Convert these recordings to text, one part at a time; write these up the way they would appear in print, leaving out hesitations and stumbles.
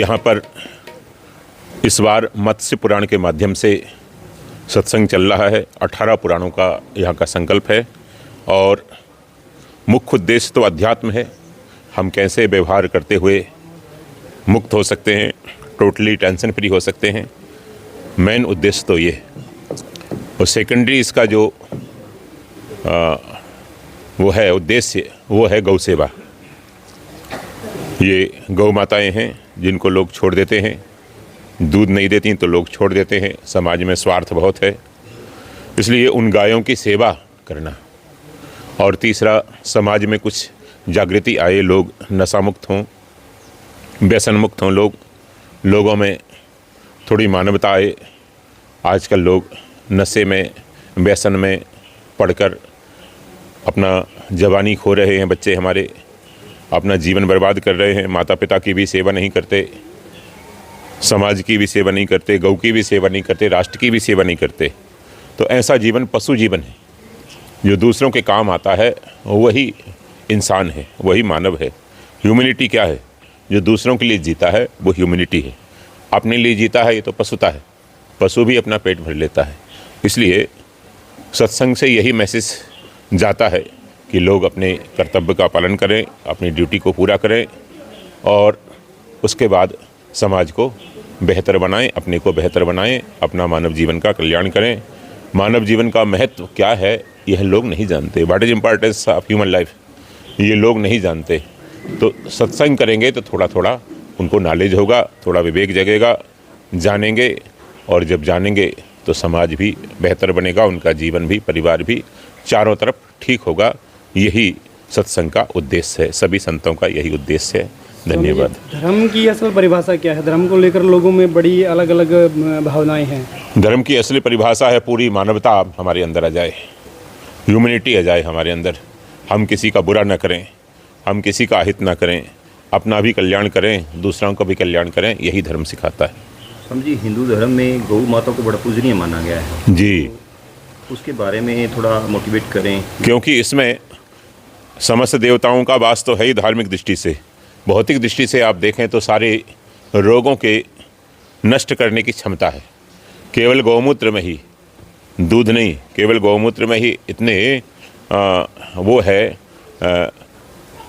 यहाँ पर इस बार मत्स्य पुराण के माध्यम से सत्संग चल रहा है। 18 पुराणों का यहाँ का संकल्प है और मुख्य उद्देश्य तो अध्यात्म है। हम कैसे व्यवहार करते हुए मुक्त हो सकते हैं, टोटली टेंशन फ्री हो सकते हैं, मेन उद्देश्य तो ये है। और सेकेंडरी इसका जो वो है उद्देश्य, वो है गौ सेवा। ये गौ माताएं हैं जिनको लोग छोड़ देते हैं, दूध नहीं देती तो लोग छोड़ देते हैं। समाज में स्वार्थ बहुत है, इसलिए उन गायों की सेवा करना। और तीसरा, समाज में कुछ जागृति आए, लोग नशा मुक्त हों, व्यसन मुक्त हों, लोगों में थोड़ी मानवता आए। आजकल लोग नशे में, व्यसन में पड़कर अपना जवानी खो रहे हैं। बच्चे हमारे अपना जीवन बर्बाद कर रहे हैं। माता पिता की भी सेवा नहीं करते, समाज की भी सेवा नहीं करते, गौ की भी सेवा नहीं करते, राष्ट्र की भी सेवा नहीं करते। तो ऐसा जीवन पशु जीवन है। जो दूसरों के काम आता है वही इंसान है, वही मानव है। ह्यूमैनिटी क्या है? जो दूसरों के लिए जीता है वो ह्यूमैनिटी है। अपने लिए जीता है ये तो पशुता है। पशु भी अपना पेट भर लेता है। इसलिए सत्संग से यही मैसेज जाता है कि लोग अपने कर्तव्य का पालन करें, अपनी ड्यूटी को पूरा करें और उसके बाद समाज को बेहतर बनाएं, अपने को बेहतर बनाएं, अपना मानव जीवन का कल्याण करें। मानव जीवन का महत्व क्या है यह लोग नहीं जानते। What is importance of human life, ये लोग नहीं जानते। तो सत्संग करेंगे तो थोड़ा थोड़ा उनको नॉलेज होगा, थोड़ा विवेक जगेगा, जानेंगे। और जब जानेंगे तो समाज भी बेहतर बनेगा, उनका जीवन भी, परिवार भी, चारों तरफ ठीक होगा। यही सत्संग का उद्देश्य है, सभी संतों का यही उद्देश्य है। धन्यवाद। धर्म की असल परिभाषा क्या है? धर्म को लेकर लोगों में बड़ी अलग अलग भावनाएं हैं। धर्म की असली परिभाषा है पूरी मानवता हमारे अंदर आ जाए, ह्यूमैनिटी आ जाए हमारे अंदर। हम किसी का बुरा न करें, हम किसी का अहित न करें, अपना भी कल्याण करें, दूसरों का भी कल्याण करें, यही धर्म सिखाता है। हम जी, हिंदू धर्म में गौ माता को बड़ा पूजनीय माना गया है जी, तो उसके बारे में थोड़ा मोटिवेट करें। क्योंकि इसमें समस्त देवताओं का वास तो है ही। धार्मिक दृष्टि से, भौतिक दृष्टि से आप देखें तो सारे रोगों के नष्ट करने की क्षमता है केवल गौमूत्र में ही। दूध नहीं, केवल गौमूत्र में ही इतने वो है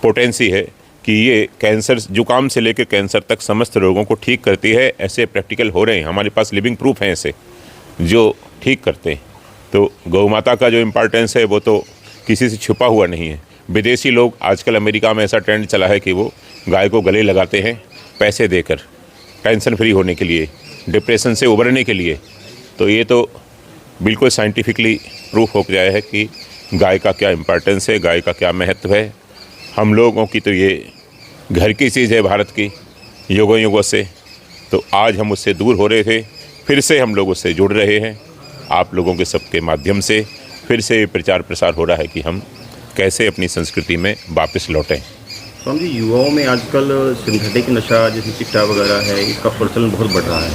पोटेंसी है कि ये कैंसर, जुकाम से लेकर कैंसर तक समस्त रोगों को ठीक करती है। ऐसे प्रैक्टिकल हो रहे हैं, हमारे पास लिविंग प्रूफ हैं ऐसे जो ठीक करते हैं। तो गौ माता का जो इम्पोर्टेंस है वो तो किसी से छुपा हुआ नहीं है। विदेशी लोग आजकल, अमेरिका में ऐसा ट्रेंड चला है कि वो गाय को गले लगाते हैं पैसे देकर, टेंशन फ्री होने के लिए, डिप्रेशन से उबरने के लिए। तो ये तो बिल्कुल साइंटिफिकली प्रूफ हो गया है कि गाय का क्या इम्पोर्टेंस है, गाय का क्या महत्व है। हम लोगों की तो ये घर की चीज़ है भारत की, युगों युगों से। तो आज हम उससे दूर हो रहे थे, फिर से हम लोग उससे जुड़ रहे हैं। आप लोगों के सबके माध्यम से फिर से प्रचार प्रसार हो रहा है कि हम कैसे अपनी संस्कृति में वापस लौटें। तो हम जी, युवाओं में आजकल सिंथेटिक नशा जैसे चिट्टा वगैरह है, इसका प्रचलन बहुत बढ़ रहा है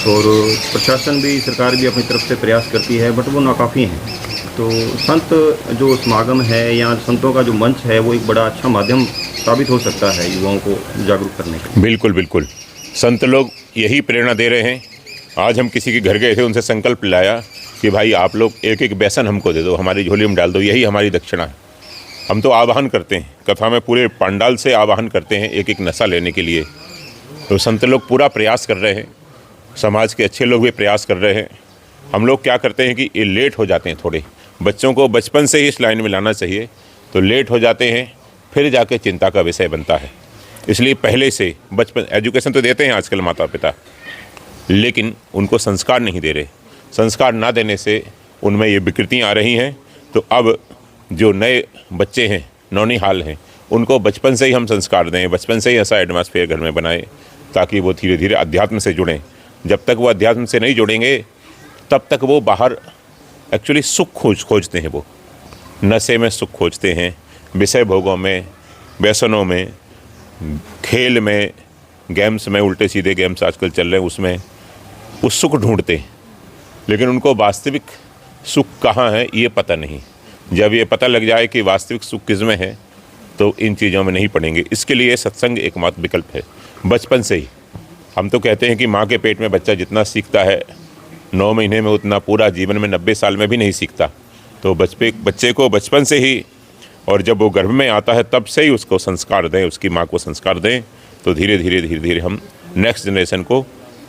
और प्रशासन भी, सरकार भी अपनी तरफ से प्रयास करती है, बट वो नाकाफ़ी हैं। तो संत जो समागम है या संतों का जो मंच है वो एक बड़ा अच्छा माध्यम साबित हो सकता है युवाओं को जागरूक करने का। बिल्कुल बिल्कुल, संत लोग यही प्रेरणा दे रहे हैं। आज हम किसी के घर गए थे, उनसे संकल्प लाया कि भाई आप लोग एक एक बेसन हमको दे दो, हमारी झोली में डाल दो, यही हमारी दक्षिणा है। हम तो आवाहन करते हैं, कथा में पूरे पंडाल से आवाहन करते हैं एक एक नशा लेने के लिए। तो संत लोग पूरा प्रयास कर रहे हैं, समाज के अच्छे लोग भी प्रयास कर रहे हैं। हम लोग क्या करते हैं कि ये लेट हो जाते हैं थोड़े। बच्चों को बचपन से ही इस लाइन में लाना चाहिए, तो लेट हो जाते हैं, फिर जाके चिंता का विषय बनता है। इसलिए पहले से बचपन, एजुकेशन तो देते हैं आजकल माता पिता, लेकिन उनको संस्कार नहीं दे रहे। संस्कार ना देने से उनमें ये विकृतियाँ आ रही हैं। तो अब जो नए बच्चे हैं, नौनिहाल हैं, उनको बचपन से ही हम संस्कार दें, बचपन से ही ऐसा एटमॉस्फेयर घर में बनाएं ताकि वो धीरे धीरे अध्यात्म से जुड़ें। जब तक वो अध्यात्म से नहीं जुड़ेंगे तब तक वो बाहर एक्चुअली सुख खोजते हैं। वो नशे में सुख खोजते हैं, विषय भोगों में, व्यसनों में, खेल में, गेम्स में, उल्टे सीधे गेम्स आजकल चल रहे हैं, उसमें उस सुख ढूंढते हैं। लेकिन उनको वास्तविक सुख कहाँ है ये पता नहीं। जब ये पता लग जाए कि वास्तविक सुख किसमें है तो इन चीज़ों में नहीं पड़ेंगे। इसके लिए सत्संग एकमात्र विकल्प है। बचपन से ही हम तो कहते हैं कि माँ के पेट में बच्चा जितना सीखता है 9 महीने में, उतना पूरा जीवन में 90 साल में भी नहीं सीखता। तो बच्चे को बचपन से ही, और जब वो गर्भ में आता है तब से ही उसको संस्कार दें, उसकी माँ को संस्कार दें, तो धीरे धीरे हम नेक्स्ट जनरेशन को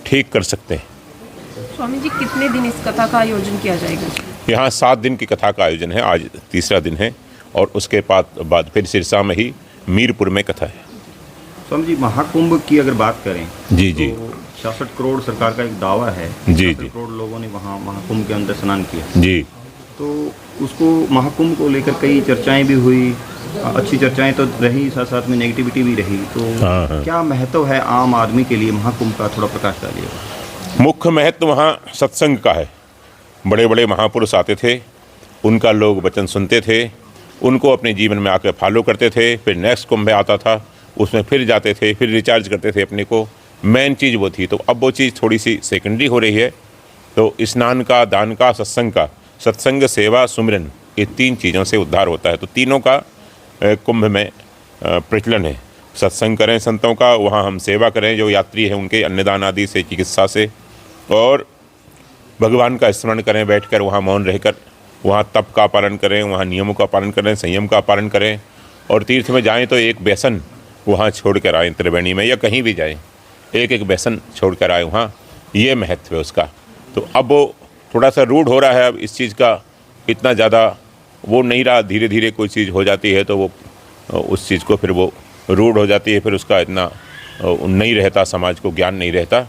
ठीक कर सकते हैं। स्वामी जी, कितने दिन इस कथा का आयोजन किया जाएगा? यहाँ 7 दिन की कथा का आयोजन है, आज तीसरा दिन है, और उसके बाद फिर सिरसा में ही मीरपुर में कथा है। स्वामी जी, महाकुंभ की अगर बात करें जी जी तो 66 करोड़ सरकार का एक दावा है। जी 66 जी करोड़ लोगों ने वहाँ महाकुंभ के अंदर स्नान किया। जी। तो उसको महाकुंभ को लेकर कई चर्चाएं भी हुई, अच्छी चर्चाएं तो रही, साथ साथ में नेगेटिविटी भी रही। तो हाँ। क्या महत्व है आम आदमी के लिए महाकुंभ का, थोड़ा प्रकाश डालिए। मुख्य महत्व वहाँ सत्संग का है। बड़े बड़े महापुरुष आते थे, उनका लोग वचन सुनते थे, उनको अपने जीवन में आकर फॉलो करते थे, फिर नेक्स्ट कुंभ आता था, उसमें फिर जाते थे, फिर रिचार्ज करते थे अपने को। मेन चीज़ वो थी। तो अब वो चीज़ थोड़ी सी सेकेंडरी हो रही है। तो स्नान का, दान का, सत्संग का, सत्संग, सेवा, सुमिरन, ये 3 चीज़ों से उद्धार होता है। तो तीनों का कुंभ में प्रचलन है। सत्संग करें संतों का, वहाँ हम सेवा करें जो यात्री हैं उनके, अन्नदान आदि से, चिकित्सा से, और भगवान का स्मरण करें बैठकर, वहाँ मौन रहकर, वहाँ तप का पालन करें, वहाँ नियमों का पालन करें, संयम का पालन करें। और तीर्थ में जाएं तो एक व्यसन वहाँ छोड़ कर आएँ, त्रिवेणी में या कहीं भी जाएं, एक व्यसन छोड़ कर आए वहाँ, ये महत्व है उसका। तो अब वो थोड़ा सा रूढ़ हो रहा है, अब इस चीज़ का इतना ज़्यादा वो नहीं रहा। धीरे धीरे कोई चीज़ हो जाती है तो वो उस चीज़ को फिर वो रूढ़ हो जाती है, फिर उसका इतना नहीं रहता, समाज को ज्ञान नहीं रहता।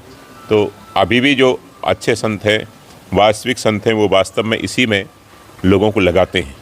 तो अभी भी जो अच्छे संत हैं, वास्तविक संत हैं, वो वास्तव में इसी में लोगों को लगाते हैं।